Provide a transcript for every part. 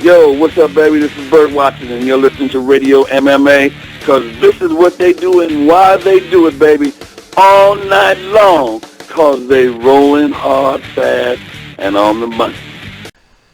Yo, what's up, baby? This is Bert Watson, and you're listening to Radio MMA, because this is what they do and why they do it, baby, all night long, because they rolling hard, fast, and on the money.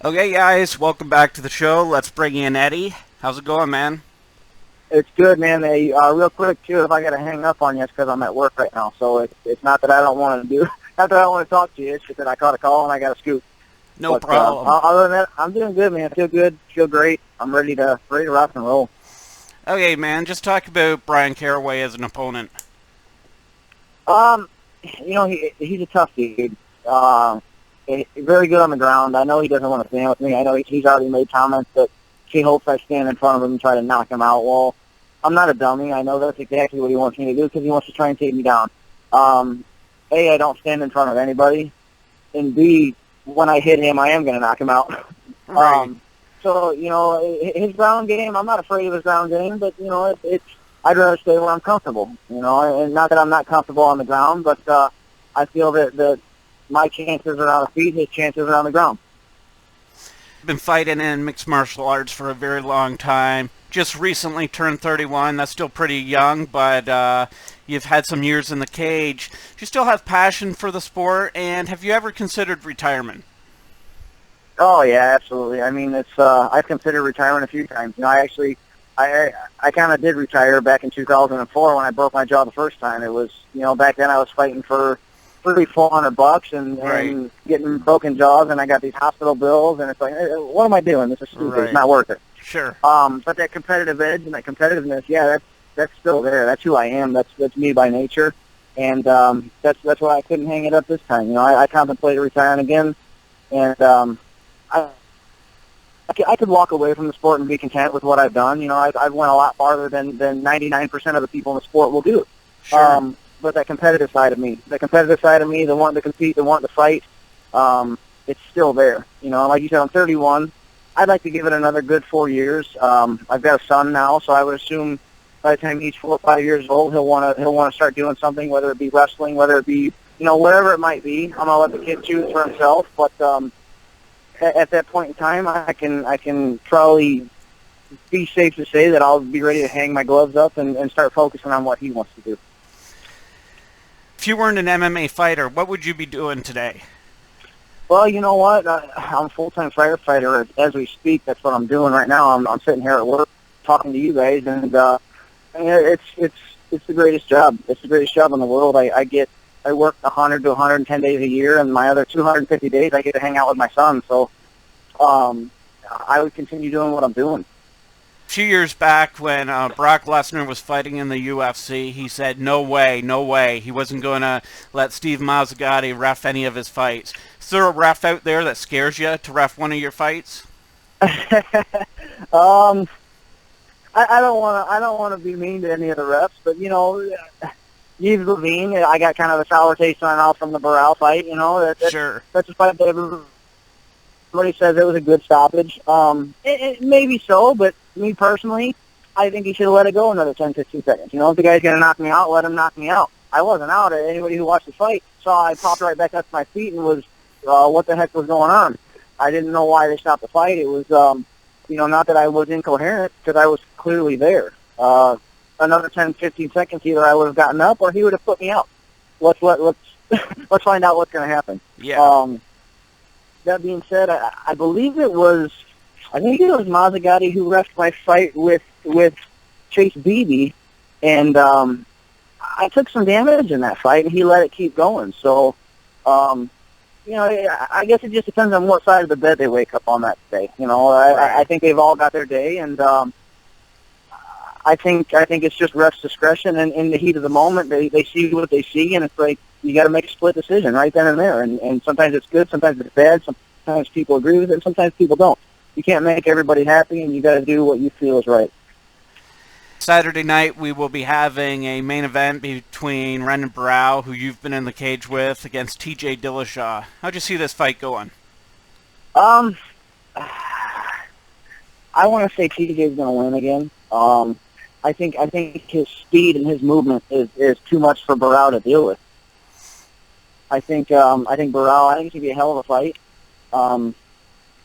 Okay, guys, welcome back to the show. Let's bring in Eddie. How's it going, man? It's good, man. Hey, real quick, too, if I got to hang up on you, it's because I'm at work right now. So it's not that I don't want to not that I don't want to talk to you. It's just that I caught a call and I got to scoot. No problem. Other than that, I'm doing good, man. I feel good, feel great. I'm ready to rock and roll. Okay, man, just talk about Bryan Caraway as an opponent. He's a tough dude. Very good on the ground. I know he doesn't want to stand with me. I know he's already made comments that he hopes I stand in front of him and try to knock him out. Well, I'm not a dummy. I know that's exactly what he wants me to do because he wants to try and take me down. A, I don't stand in front of anybody. And B, when I hit him, I am going to knock him out. Right. So, his ground game, I'm not afraid of his ground game, but, I'd rather stay where I'm comfortable, and not that I'm not comfortable on the ground, but I feel that my chances are on the feet, his chances are on the ground. Been fighting in mixed martial arts for a very long time. Just recently turned 31. That's still pretty young, but you've had some years in the cage. Do you still have passion for the sport, and have you ever considered retirement? Oh, yeah, absolutely. I mean, I've considered retirement a few times. I kind of did retire back in 2004 when I broke my jaw the first time. It was, back then I was fighting for $300-400 and getting broken jaws, and I got these hospital bills, and it's like, hey, what am I doing? This is stupid. Right. It's not worth it. Sure. But that competitive edge and that competitiveness, yeah, that's still there. That's who I am. That's me by nature, and that's why I couldn't hang it up this time. I contemplated retiring again, and I could walk away from the sport and be content with what I've done. I've went a lot farther than 99% of the people in the sport will do. Sure. But that competitive side of me, the wanting to compete, the wanting to fight, it's still there. Like you said, I'm 31. I'd like to give it another good 4 years. I've got a son now, so I would assume by the time he's 4 or 5 years old, he'll want to start doing something, whether it be wrestling, whether it be whatever it might be. I'm gonna let the kid choose for himself. But at that point in time, I can probably be safe to say that I'll be ready to hang my gloves up and start focusing on what he wants to do. If you weren't an MMA fighter, what would you be doing today? Well, you know what? I'm a full-time firefighter as we speak. That's what I'm doing right now. I'm sitting here at work talking to you guys, and it's the greatest job. It's the greatest job in the world. I work 100 to 110 days a year, and my other 250 days I get to hang out with my son. So I would continue doing what I'm doing. A few years back when Brock Lesnar was fighting in the UFC, he said, no way. He wasn't going to let Steve Mazzagatti ref any of his fights. Is there a ref out there that scares you to ref one of your fights? I don't want to be mean to any of the refs, but Yves, Lavigne, I got kind of a sour taste on out from the Barao fight. Sure. That's a fight that everybody says it was a good stoppage. It maybe so, but me personally, I think he should have let it go another 10, 15 seconds. If the guy's going to knock me out, let him knock me out. I wasn't out. Anybody who watched the fight saw I popped right back up to my feet and was, what the heck was going on? I didn't know why they stopped the fight. It was, not that I was incoherent, because I was clearly there. Another 10, 15 seconds, either I would have gotten up or he would have put me out. Let's let's find out what's going to happen. Yeah. That being said, I believe it was Mazzagatti who refed my fight with Chase Beebe, and I took some damage in that fight, and he let it keep going. So, I guess it just depends on what side of the bed they wake up on that day. I think they've all got their day, and I think it's just ref's discretion, and in the heat of the moment, they see what they see, and it's like you got to make a split decision right then and there. And sometimes it's good, sometimes it's bad, sometimes people agree with it, sometimes people don't. You can't make everybody happy, and you got to do what you feel is right. Saturday night, we will be having a main event between Ren and Barao, who you've been in the cage with, against TJ Dillashaw. How'd you see this fight going? I want to say TJ's going to win again. I think his speed and his movement is too much for Barao to deal with. I think Barao, I think it's going to be a hell of a fight.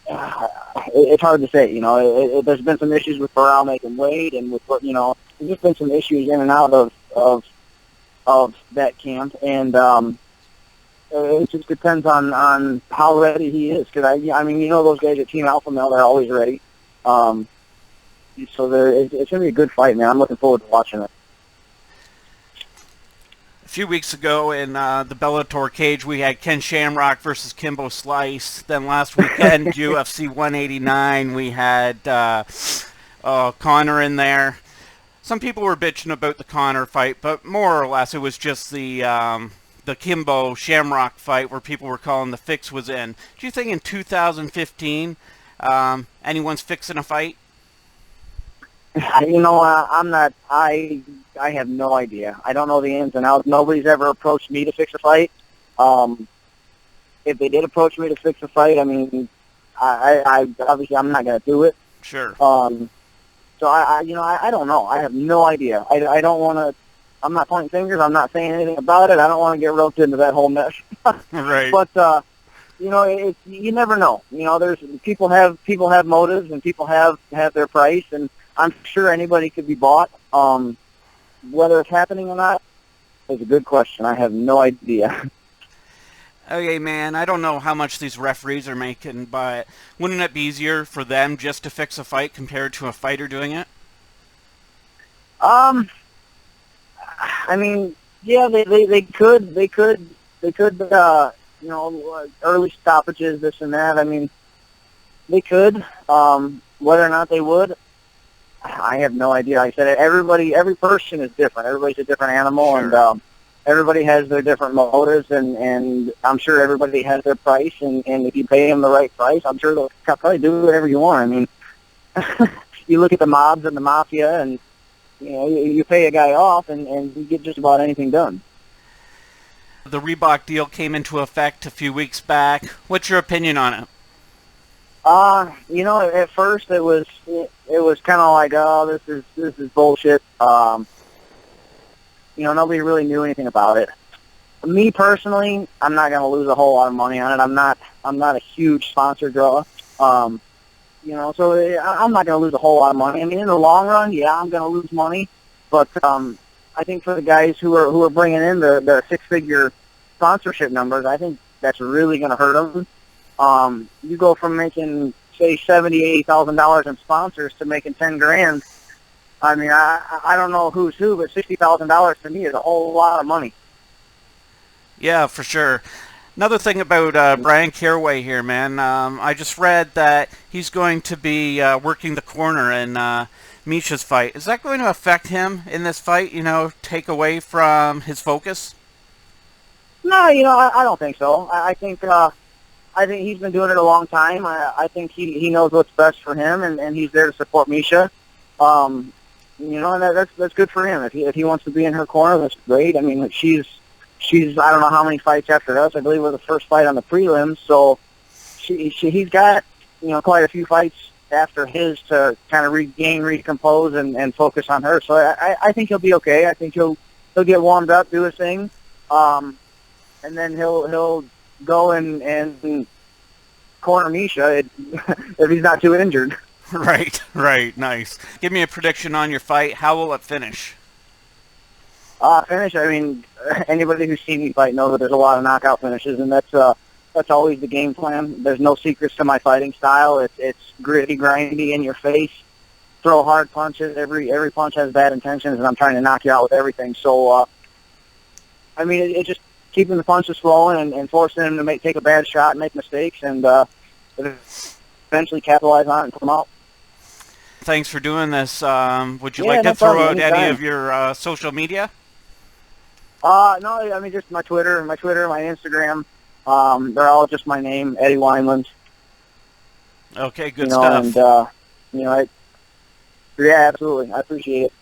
it's hard to say. You know, there's been some issues with Barao making weight, and with there's just been some issues in and out of that camp, and it just depends on how ready he is. Because I mean, those guys at Team Alpha Male, they're always ready. So it's going to be a good fight, man. I'm looking forward to watching it. A few weeks ago in the Bellator cage, we had Ken Shamrock versus Kimbo Slice. Then last weekend, UFC 189, we had Conor in there. Some people were bitching about the Conor fight, but more or less it was just the Kimbo Shamrock fight where people were calling the fix was in. Do you think in 2015 anyone's fixing a fight? I'm not. I have no idea. I don't know the ins and outs. Nobody's ever approached me to fix a fight. If they did approach me to fix a fight, I mean, I obviously I'm not going to do it. Sure. So I don't know. I have no idea. I don't want to. I'm not pointing fingers. I'm not saying anything about it. I don't want to get roped into that whole mess. Right. But you never know. There's people have motives, and people have their price, and I'm sure anybody could be bought. Whether it's happening or not is a good question. I have no idea. Okay, man, I don't know how much these referees are making, but wouldn't it be easier for them just to fix a fight compared to a fighter doing it? I mean, yeah, they could, early stoppages, this and that. I mean, they could. Whether or not they would, I have no idea. Like I said, every person is different. Everybody's a different animal, Sure. And everybody has their different motives, and I'm sure everybody has their price, and if you pay them the right price, I'm sure they'll probably do whatever you want. I mean, you look at the mobs and the mafia, and you pay a guy off, and you get just about anything done. The Reebok deal came into effect a few weeks back. What's your opinion on it? At first it was kind of like, oh, this is bullshit. Nobody really knew anything about it. Me personally, I'm not going to lose a whole lot of money on it. I'm not a huge sponsor draw. So I'm not going to lose a whole lot of money. I mean, in the long run, yeah, I'm going to lose money, but I think for the guys who are bringing in the six-figure sponsorship numbers, I think that's really going to hurt them. You go from making, say, $70,000-$80,000 in sponsors to making $10,000. I mean, I don't know who's who, but $60,000 to me is a whole lot of money. Yeah, for sure. Another thing about Bryan Caraway here, man. I just read that he's going to be working the corner in Misha's fight. Is that going to affect him in this fight? Take away from his focus? No, I don't think so. I think he's been doing it a long time. I think he knows what's best for him, and he's there to support Misha. And that's good for him. If he wants to be in her corner, that's great. I mean, she's I don't know how many fights after us. I believe we're the first fight on the prelims, so he's got quite a few fights after his to kind of recompose and focus on her. So I think he'll be okay. I think he'll get warmed up, do his thing, and then he'll go and corner Misha if he's not too injured. Right, nice. Give me a prediction on your fight. How will it finish? Finish, I mean, anybody who's seen me fight knows that there's a lot of knockout finishes, and that's always the game plan. There's no secrets to my fighting style. It's gritty, grindy, in your face, throw hard punches. Every punch has bad intentions, and I'm trying to knock you out with everything. So, I mean, it's just keeping the punches flowing and forcing him to take a bad shot and make mistakes, and eventually capitalize on it and put them out. Thanks for doing this. Would you like to throw out any of your social media? No, I mean, just my Twitter, my Instagram. They're all just my name, Eddie Wineland. Okay, good stuff. And, yeah, absolutely. I appreciate it.